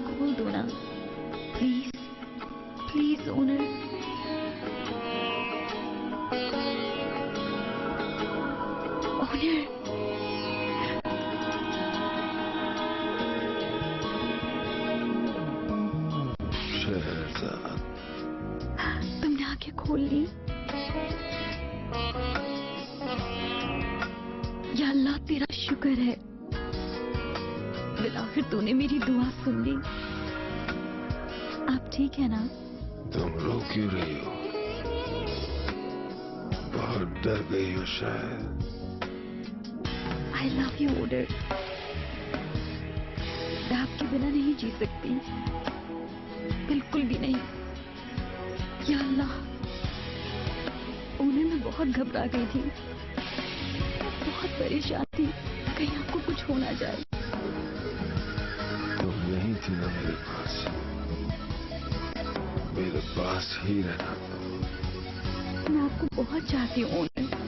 खोल दो ना, please please owner. Owner, Shahzad, तुमने आंखें खोल ली। या अल्लाह तेरा शुक्र है, बिलाखिर तूने मेरी दुआ सुन ली। आप ठीक है ना? तुम रो क्यों रही हो? बहुत डर गई हो शायद। I love you owner. मैं आपके बिना नहीं जी सकती, बिल्कुल भी नहीं। या अल्लाह, ओनर मैं बहुत घबरा गई थी, बहुत परेशान थी, कहीं आपको कुछ हो ना जाए। तुम यहीं थी ना मेरे पास, मेरे पास ही रहना। मैं आपको बहुत चाहती हूँ ओनर।